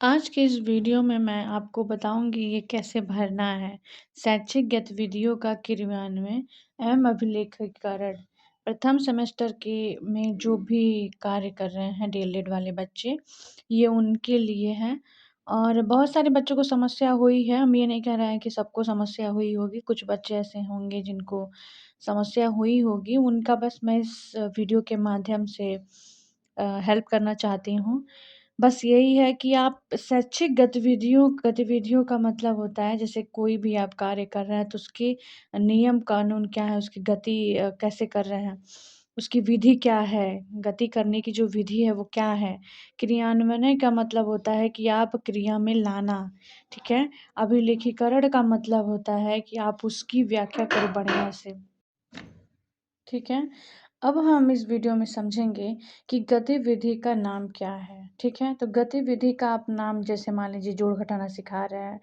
आज के इस वीडियो में मैं आपको बताऊंगी ये कैसे भरना है शैक्षिक गतिविधियों का क्रियान्वयन एवं अभिलेखीकरण। प्रथम सेमेस्टर के में जो भी कार्य कर रहे हैं डीएलएड वाले बच्चे, ये उनके लिए है। और बहुत सारे बच्चों को समस्या हुई है, हम ये नहीं कह रहे हैं कि सबको समस्या हुई होगी, कुछ बच्चे ऐसे होंगे जिनको समस्या हुई होगी, उनका बस मैं इस वीडियो के माध्यम से हेल्प करना चाहती हूँ। बस यही है कि आप शैक्षिक गतिविधियों का मतलब होता है, जैसे कोई भी आप कार्य कर रहे हैं तो उसके नियम कानून क्या है, उसकी गति कैसे कर रहे हैं, उसकी विधि क्या है, गति करने की जो विधि है वो क्या है। क्रियान्वयन का मतलब होता है कि आप क्रिया में लाना, ठीक है। अभिलेखीकरण का मतलब होता है कि आप उसकी व्याख्या करो बढ़िया से, ठीक है। अब हम इस वीडियो में समझेंगे कि गतिविधि का नाम क्या है, ठीक है। तो गतिविधि का आप नाम जैसे मान लीजिए जोड़ घटाना सिखा रहे हैं।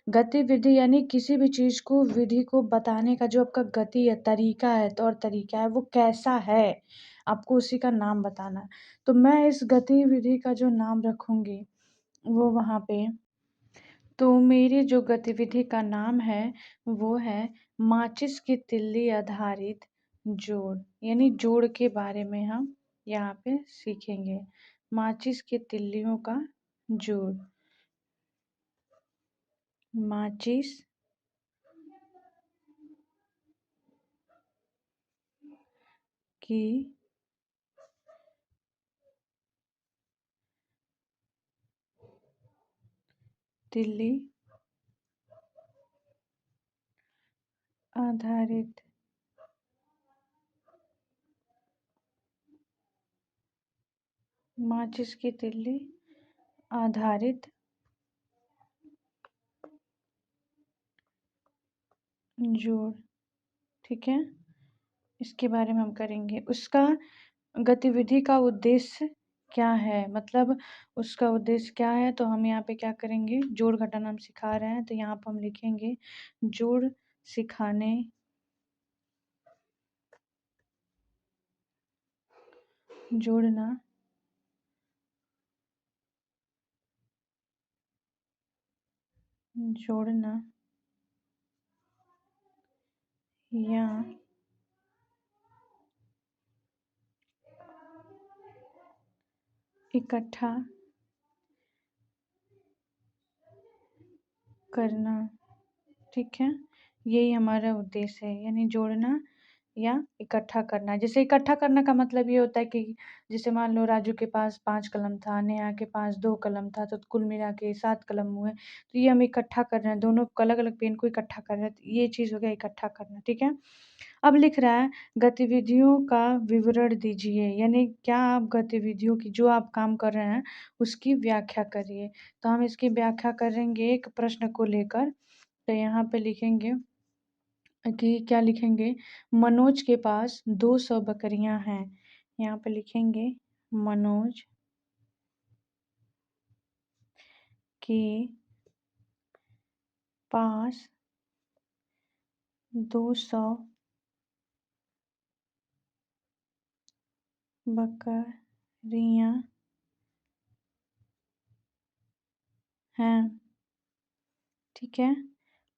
गतिविधि यानी किसी भी चीज़ को, विधि को बताने का जो आपका गति है, तरीका है, तौर तरीका है, वो कैसा है, आपको उसी का नाम बताना है। तो मैं इस गतिविधि का जो नाम रखूँगी वो वहाँ पे, तो मेरी जो गतिविधि का नाम है वो है माचिस की तिल्ली आधारित जोड़, यानी जोड़ के बारे में हम यहाँ पे सीखेंगे। माचिस की तिल्लियों का जोड़। माचिस की तिल्ली आधारित माचिस की तिल्ली आधारित जोड़, ठीक है। इसके बारे में हम करेंगे। उसका गतिविधि का उद्देश्य क्या है, मतलब उसका उद्देश्य क्या है, तो हम यहाँ पे क्या करेंगे, जोड़ घटाना हम सिखा रहे हैं तो यहाँ पर हम लिखेंगे जोड़ सिखाने जोड़ना जोड़ना या इकट्ठा करना, ठीक है। यही हमारा उद्देश्य है, यानी जोड़ना या इकट्ठा करना। जैसे इकट्ठा करने का मतलब ये होता है कि जैसे मान लो राजू के पास 5 कलम था, नेहा के पास 2 कलम था, तो कुल मिला के 7 कलम हुए। तो ये हम इकट्ठा कर रहे हैं, दोनों अलग-अलग पेन को इकट्ठा कर रहे हैं, तो ये चीज़ हो गया इकट्ठा करना, ठीक है। अब लिख रहा है गतिविधियों का विवरण दीजिए, यानी क्या आप गतिविधियों की, जो आप काम कर रहे हैं उसकी व्याख्या करिए। तो हम इसकी व्याख्या करेंगे एक प्रश्न को लेकर। तो यहाँ पे लिखेंगे कि क्या लिखेंगे, मनोज के पास 200 बकरियां हैं। यहाँ पे लिखेंगे मनोज के पास 200 बकरियां हैं, ठीक है।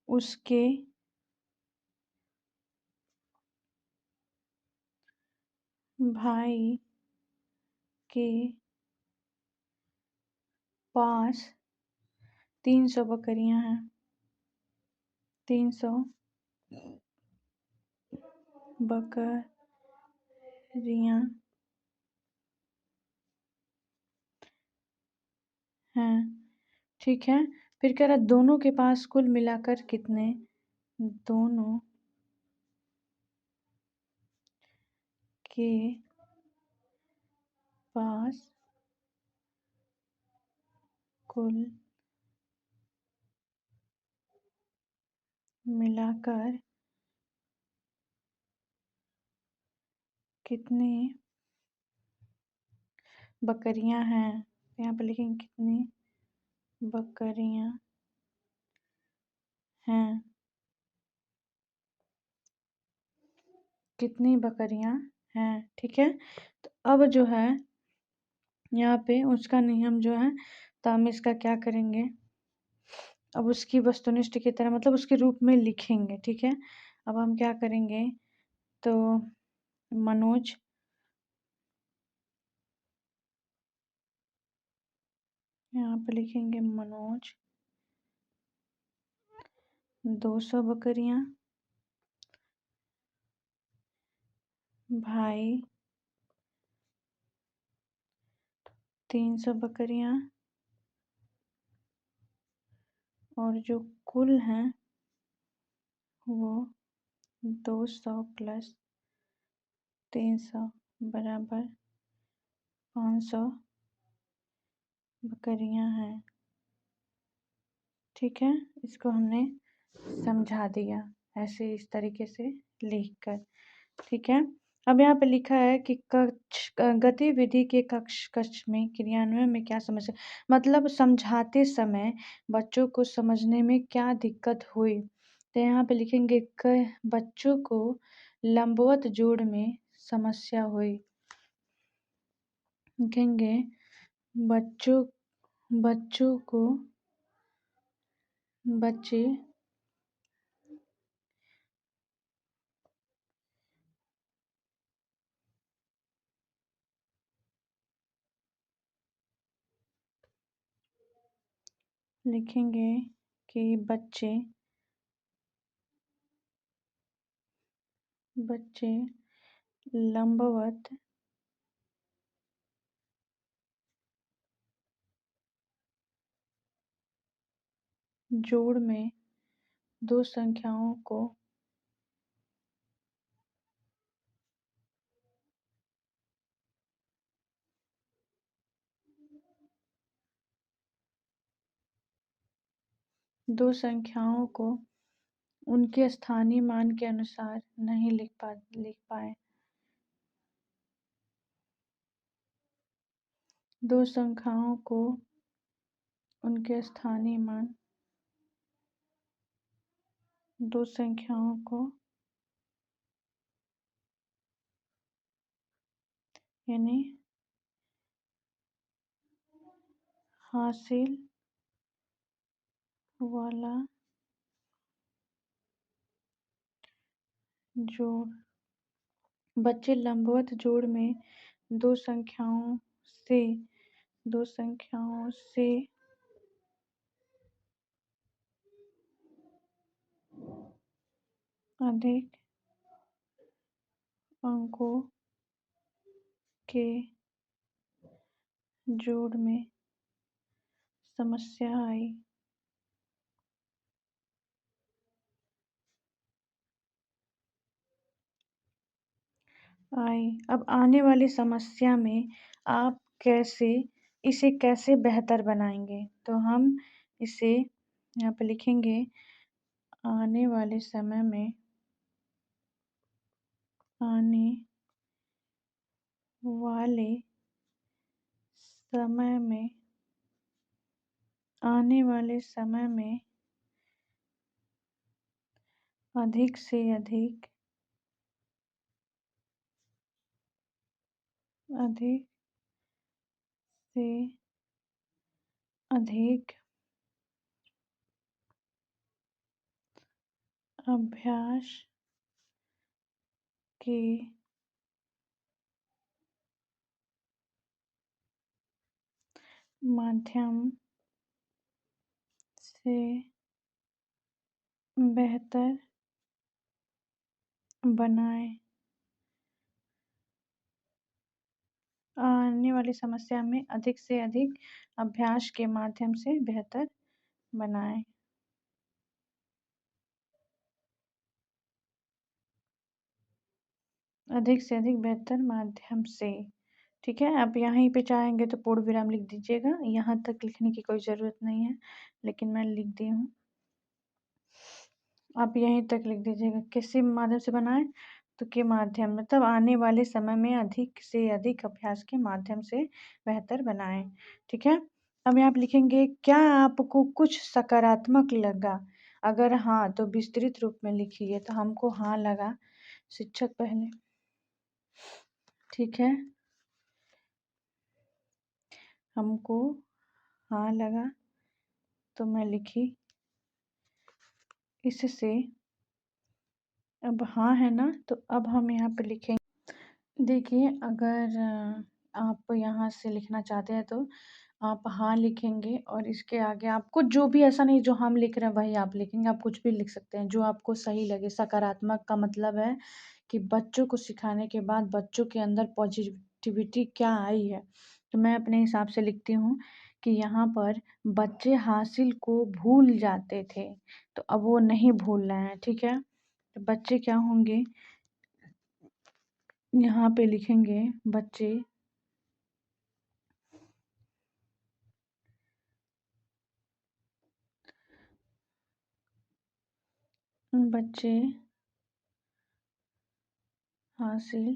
उसके भाई के पास 300 बकरियां हैं, 300 बकरियां हैं, ठीक है। फिर कह रहा दोनों के पास कुल मिलाकर कितने, दोनों के पास कुल मिलाकर कितनी बकरियां हैं। यहाँ पे लिखेंगे कितनी बकरियां हैं, कितनी बकरियां हैं, ठीक है। तो अब जो है यहाँ पे उसका नियम जो है तो हम इसका क्या करेंगे, अब उसकी वस्तुनिष्ठ की तरह मतलब उसके रूप में लिखेंगे, ठीक है। अब हम क्या करेंगे, तो मनोज यहाँ पे लिखेंगे मनोज 200 बकरियां, भाई 300 बकरियां, और जो कुल हैं वो 200 प्लस 300 बराबर 500 बकरियां हैं, ठीक है। इसको हमने समझा दिया ऐसे इस तरीके से लिखकर, ठीक है। अब यहाँ पे लिखा है कि गतिविधि के कक्ष में क्रियान्वयन में क्या समस्या, मतलब समझाते समय बच्चों को समझने में क्या दिक्कत हुई। तो यहाँ पे लिखेंगे बच्चों को लंबवत जोड़ में समस्या हुई। लिखेंगे बच्चों बच्चों को बच्चे लिखेंगे कि बच्चे लंबवत जोड़ में दो संख्याओं को उनके स्थानीय मान के अनुसार नहीं लिख पाए। दो संख्याओं को उनके स्थानीय मान दो संख्याओं को यानी हासिल वाला जोड़, बच्चे लंबवत जोड़ में दो संख्याओं से दो संख्याओं से अधिक अंकों के जोड़ में समस्या आई। अब आने वाली समस्या में आप इसे कैसे बेहतर बनाएंगे, तो हम इसे यहाँ पे लिखेंगे आने वाले समय में आने वाले समय में आने वाले समय में अधिक से अधिक अभ्यास के माध्यम से बेहतर बनाएं। आने वाली समस्या में अधिक से अधिक अभ्यास के माध्यम से बेहतर बनाएं। अधिक से अधिक बेहतर माध्यम से, ठीक है। आप यहीं पे चाहेंगे तो पूर्ण विराम लिख दीजिएगा, यहाँ तक लिखने की कोई ज़रूरत नहीं है, लेकिन मैं लिख दी हूँ। आप यहीं तक लिख दीजिएगा, किसी माध्यम से बनाएं, तो के माध्यम मतलब आने वाले समय में अधिक से अधिक अभ्यास के माध्यम से बेहतर बनाएं, ठीक है। अब यहाँ पे लिखेंगे क्या आपको कुछ सकारात्मक लगा, अगर हाँ तो विस्तृत रूप में लिखिए। तो हमको हाँ लगा, शिक्षक पहले, ठीक है। हमको हाँ लगा तो मैं लिखी, इससे अब हाँ है ना, तो अब हम यहाँ पे लिखेंगे। देखिए अगर आप यहाँ से लिखना चाहते हैं तो आप हाँ लिखेंगे और इसके आगे आपको जो भी, ऐसा नहीं जो हम लिख रहे हैं वही आप लिखेंगे, आप कुछ भी लिख सकते हैं जो आपको सही लगे। सकारात्मक का मतलब है कि बच्चों को सिखाने के बाद बच्चों के अंदर पॉजिटिविटी क्या आई है। तो मैं अपने हिसाब से लिखती हूँ कि यहाँ पर बच्चे हासिल को भूल जाते थे, तो अब वो नहीं भूल रहे हैं। ठीक है, तो बच्चे क्या होंगे, यहाँ पे लिखेंगे बच्चे बच्चे हासिल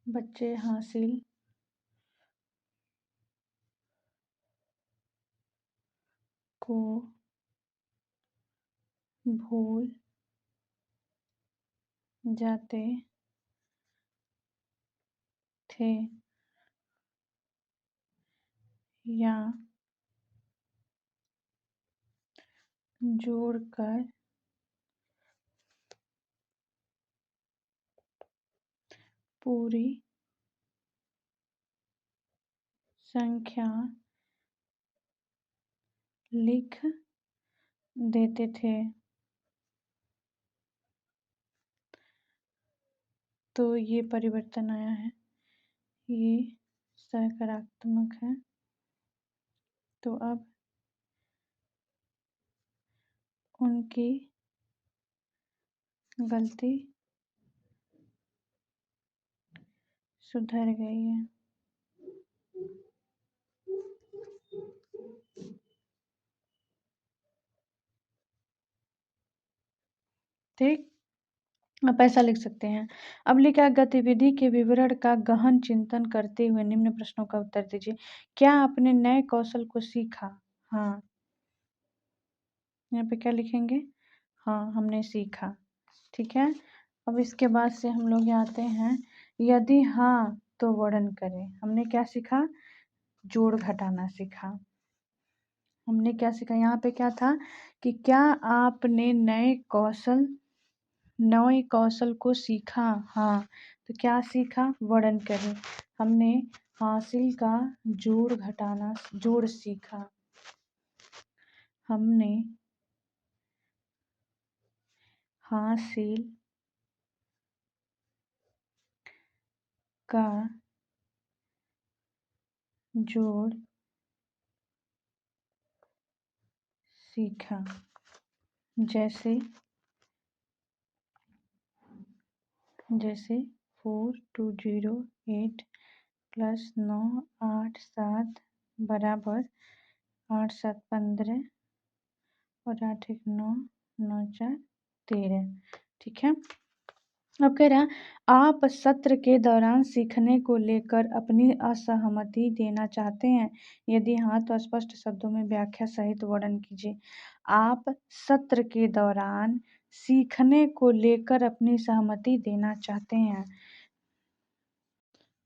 बच्चे हासिल को भूल जाते थे या जोड़कर पूरी संख्या लिख देते थे। तो ये परिवर्तन आया है, ये सकारात्मक है। तो अब उनकी गलती सुधर गई है। ठीक, आप ऐसा लिख सकते हैं। अब लिखा है, गतिविधि के विवरण का गहन चिंतन करते हुए निम्न प्रश्नों का उत्तर दीजिए। क्या आपने नए कौशल को सीखा? हाँ, यहाँ पे क्या लिखेंगे? हाँ, हमने सीखा। ठीक है, अब इसके बाद से हम लोग यहाँ आते हैं, यदि हाँ तो वर्णन करें। हमने क्या सीखा? जोड़ घटाना सीखा। हमने क्या सीखा? यहाँ पे क्या था कि क्या आपने नए कौशल को सीखा? हाँ, तो क्या सीखा? वर्णन करें। हमने हासिल का जोड़ सीखा। हमने हासिल का जोड़ सीखा। जैसे 4208 प्लस 9 8 7 बराबर 8 7 15 और 8 1 9 9 4 13। ठीक है, अब कह रहा है, आप सत्र के दौरान सीखने को लेकर अपनी असहमति देना चाहते हैं? यदि हाँ तो स्पष्ट शब्दों में व्याख्या सहित वर्णन कीजिए। आप सत्र के दौरान सीखने को लेकर अपनी सहमति देना चाहते हैं।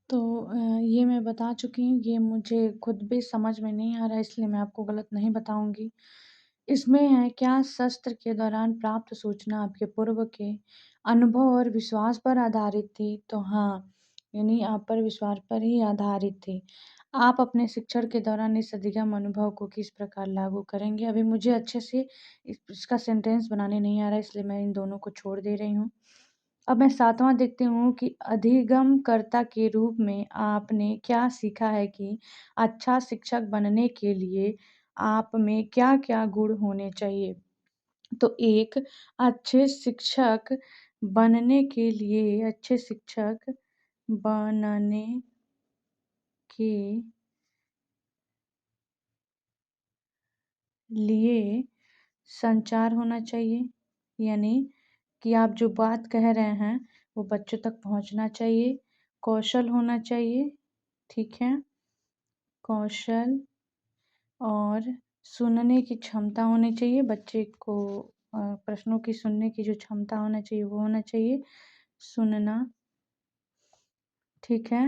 तो ये मैं बता चुकी हूँ, ये मुझे खुद भी समझ में नहीं आ रहा है, इसलिए मैं आपको गलत नहीं बताऊंगी। इसमें है क्या, शस्त्र के दौरान प्राप्त सूचना आपके पूर्व के अनुभव और विश्वास पर आधारित थी? तो हाँ, यानी आप पर विश्वास पर ही आधारित थी। आप अपने शिक्षण के दौरान इस अधिगम अनुभव को किस प्रकार लागू करेंगे? अभी मुझे अच्छे से इसका सेंटेंस बनाने नहीं आ रहा है, इसलिए मैं इन दोनों को छोड़ दे रही हूँ। अब मैं 7वां देखती हूँ कि अधिगमकर्ता के रूप में आपने क्या सीखा है कि अच्छा शिक्षक बनने के लिए आप में क्या-क्या गुण होने चाहिए? तो एक, अच्छे शिक्षक अच्छे शिक्षक बनने के लिए संचार होना चाहिए, यानी कि आप जो बात कह रहे हैं वो बच्चों तक पहुंचना चाहिए। कौशल होना चाहिए, ठीक है, कौशल और सुनने की क्षमता होनी चाहिए। बच्चे को प्रश्नों की सुनने की जो क्षमता होना चाहिए वो होना चाहिए, सुनना। ठीक है,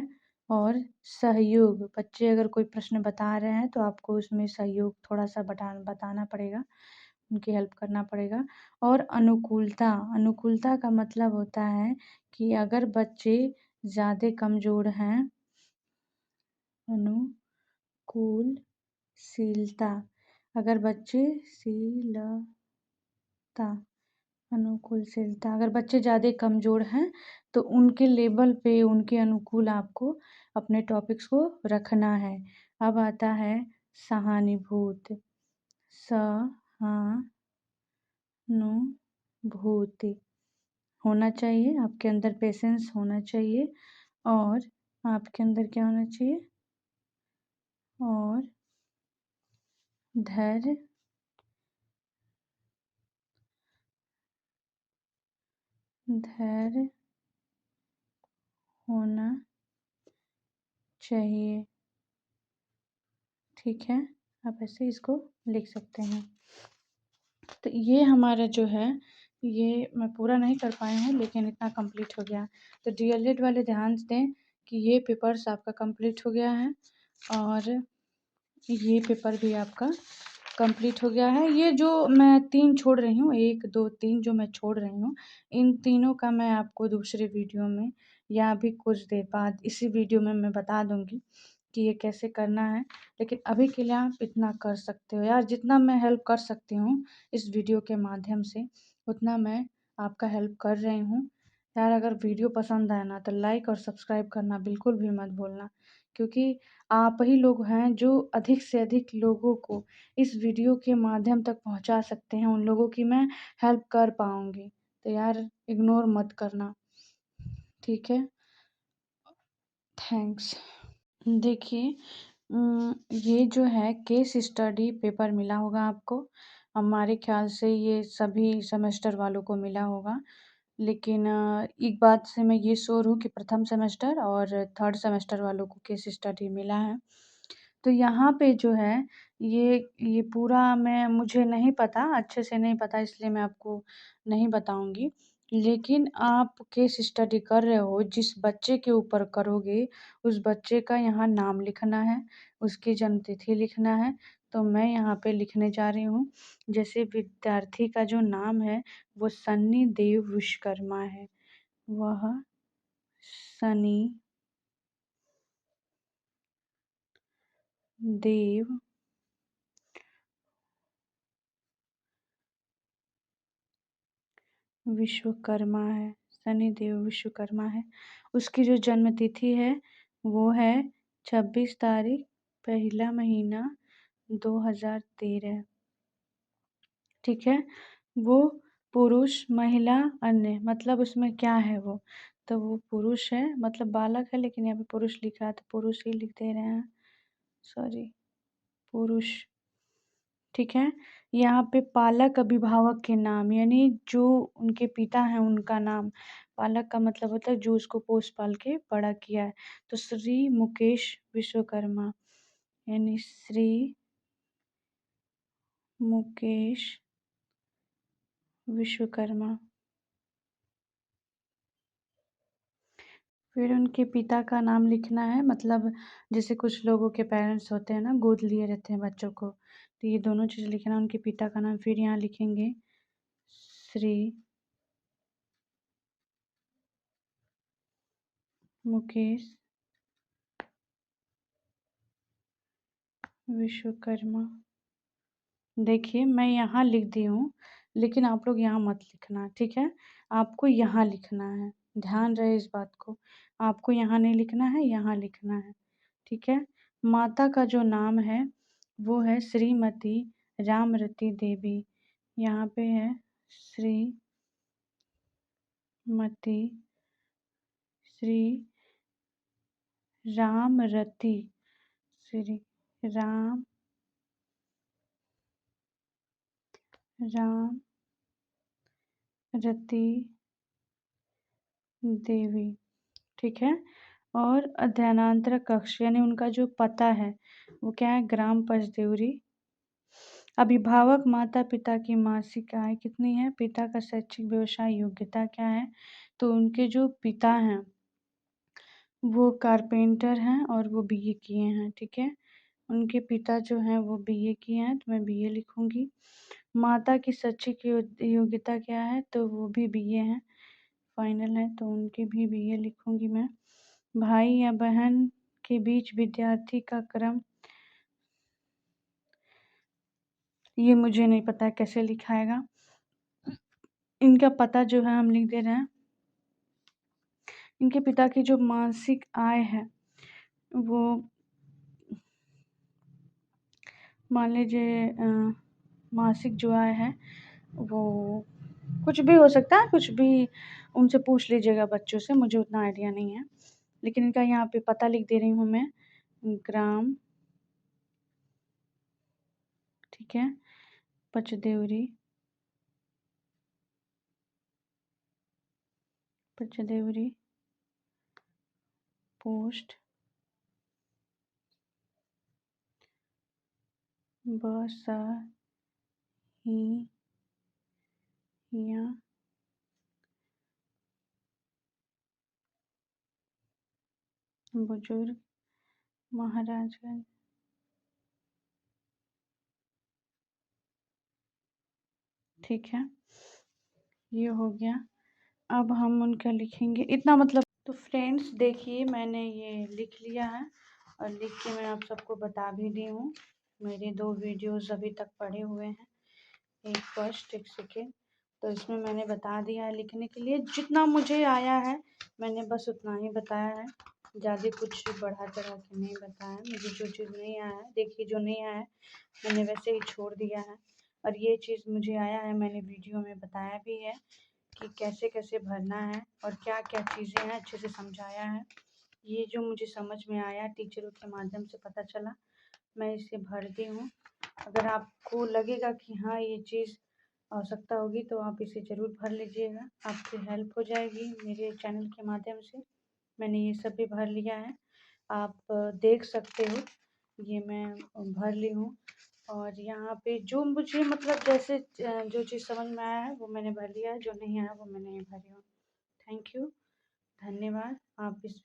और सहयोग, बच्चे अगर कोई प्रश्न बता रहे हैं तो आपको उसमें सहयोग थोड़ा-सा बताना पड़ेगा, उनकी हेल्प करना पड़ेगा। और अनुकूलता, अनुकूलता का मतलब होता है कि अगर बच्चे ज़्यादा कमज़ोर हैं, अनुकूलशीलता, अगर बच्चे शीलता अनुकूलशीलता, अगर बच्चे ज़्यादा कमज़ोर हैं तो उनके लेवल पे, उनके अनुकूल आपको अपने टॉपिक्स को रखना है। अब आता है सहानुभूति, सहानुभूति होना चाहिए, आपके अंदर पेशेंस होना चाहिए और आपके अंदर क्या होना चाहिए, और धैर्य धैर्य होना चाहिए। ठीक है, आप ऐसे इसको लिख सकते हैं। तो ये हमारा जो है, ये मैं पूरा नहीं कर पाई हूँ लेकिन इतना कंप्लीट हो गया। तो डीएलएड वाले ध्यान दें कि ये पेपर्स आपका कंप्लीट हो गया है और ये पेपर भी आपका कंप्लीट हो गया है। ये जो मैं 3 छोड़ रही हूँ, 1, 2, 3 जो मैं छोड़ रही हूँ, इन तीनों का मैं आपको दूसरे वीडियो में या अभी कुछ देर बाद इसी वीडियो में मैं बता दूँगी कि ये कैसे करना है। लेकिन अभी के लिए आप इतना कर सकते हो यार, जितना मैं हेल्प कर सकती हूँ इस वीडियो के माध्यम से, उतना मैं आपका हेल्प कर रही हूँ। यार अगर वीडियो पसंद आए ना तो लाइक और सब्सक्राइब करना बिल्कुल भी मत भूलना, क्योंकि आप ही लोग हैं जो अधिक से अधिक लोगों को इस वीडियो के माध्यम तक पहुँचा सकते हैं, उन लोगों की मैं हेल्प कर पाऊँगी। तो यार इग्नोर मत करना, ठीक है? थैंक्स। देखिए, ये जो है केस स्टडी पेपर मिला होगा आपको। हमारे ख़्याल से ये सभी सेमेस्टर वालों को मिला होगा। लेकिन एक बात से मैं ये श्योर हूँ कि प्रथम सेमेस्टर और थर्ड सेमेस्टर वालों को केस स्टडी मिला है। तो यहाँ पे जो है, ये पूरा मुझे नहीं पता, अच्छे से नहीं पता, इसलिए मैं आपको नहीं बताऊँगी। लेकिन आप केस स्टडी कर रहे हो, जिस बच्चे के ऊपर करोगे, उस बच्चे का यहाँ नाम लिखना है, उसकी जन्म तिथि लिखना है। तो मैं यहाँ पे लिखने जा रही हूँ, जैसे विद्यार्थी का जो नाम है, वो सन्नी देव विश्वकर्मा है। वह सनी देव विश्वकर्मा है, शनिदेव विश्वकर्मा है। उसकी जो जन्म तिथि है वो है 26 तारीख पहला महीना 2013। ठीक है, वो पुरुष, महिला, अन्य, मतलब उसमें क्या है वो, तो वो पुरुष है, मतलब बालक है लेकिन यहाँ पे पुरुष लिखा है तो पुरुष ही लिख दे रहे हैं, सॉरी, पुरुष। ठीक है, यहाँ पे पालक अभिभावक के नाम, यानी जो उनके पिता हैं उनका नाम। पालक का मतलब होता है जो उसको पोस पाल के बड़ा किया है। तो श्री मुकेश विश्वकर्मा, यानी श्री मुकेश विश्वकर्मा। फिर उनके पिता का नाम लिखना है, मतलब जैसे कुछ लोगों के पेरेंट्स होते हैं ना, गोद लिए रहते हैं बच्चों को, तो ये दोनों चीज़ लिखना है, उनके पिता का नाम। फिर यहाँ लिखेंगे श्री मुकेश विश्वकर्मा। देखिए, मैं यहाँ लिख दी हूँ, लेकिन आप लोग यहाँ मत लिखना, ठीक है? आपको यहाँ लिखना है, ध्यान रहे इस बात को। आपको यहाँ नहीं लिखना है, यहाँ लिखना है, ठीक है? माता का जो नाम है, वो है श्रीमती रामरती देवी। यहाँ पे है श्रीमती श्री रामरती, श्री राम रामरती देवी, ठीक है? और अध्ययनांतर कक्ष, यानी उनका जो पता है वो क्या है, ग्राम पचदेवरी। अभिभावक, माता पिता की मासिक आय कितनी है, पिता का शैक्षिक व्यवसाय योग्यता क्या है, तो उनके जो पिता हैं वो कारपेंटर हैं और वो बीए किए हैं, ठीक है। उनके पिता जो हैं वो बीए किए हैं, तो मैं बीए लिखूँगी। माता की शैक्षिक योग्यता क्या है, तो वो भी बीए हैं, फाइनल है, तो उनकी भी बीए लिखूँगी मैं। भाई या बहन के बीच विद्यार्थी का क्रम, ये मुझे नहीं पता है कैसे लिखाएगा। इनका पता जो है हम लिख दे रहे हैं। इनके पिता की जो मासिक आय है वो मान लीजिए मासिक जो आय है वो कुछ भी हो सकता है, कुछ भी उनसे पूछ लीजिएगा बच्चों से, मुझे उतना आइडिया नहीं है। लेकिन इनका यहाँ पे पता लिख दे रही हूँ मैं, ग्राम, ठीक है, पचदेवरी, पचदेवरी पोस्ट बसहिया बुजुर्ग महाराजगंज, ठीक है, ये हो गया। अब हम उनका लिखेंगे इतना, मतलब तो फ्रेंड्स देखिए मैंने ये लिख लिया है और लिख के मैं आप सबको बता भी दी हूँ। मेरे 2 वीडियोज़ अभी तक पड़े हुए हैं, एक फर्स्ट एक सेकेंड, तो इसमें मैंने बता दिया है लिखने के लिए। जितना मुझे आया है मैंने बस उतना ही बताया है, ज़्यादा कुछ बढ़ा चढ़ा के नहीं बताया। मुझे जो चीज़ नहीं आया है, देखिए जो नहीं आया है मैंने वैसे ही छोड़ दिया है, और ये चीज़ मुझे आया है मैंने वीडियो में बताया भी है कि कैसे कैसे भरना है और क्या क्या चीज़ें हैं, अच्छे से समझाया है। ये जो मुझे समझ में आया टीचरों के माध्यम से पता चला, मैं इसे भरती हूँ। अगर आपको लगेगा कि हाँ ये चीज़ आवश्यकता होगी तो आप इसे ज़रूर भर लीजिएगा, आपकी हेल्प हो जाएगी मेरे चैनल के माध्यम से। मैंने ये सब भी भर लिया है, आप देख सकते हो, ये मैं भर ली हूँ। और यहाँ पे जो मुझे मतलब जैसे जो चीज़ समझ में आया है वो मैंने भर लिया है, जो नहीं आया वो मैं नहीं भरी हूँ। थैंक यू, धन्यवाद। आप इस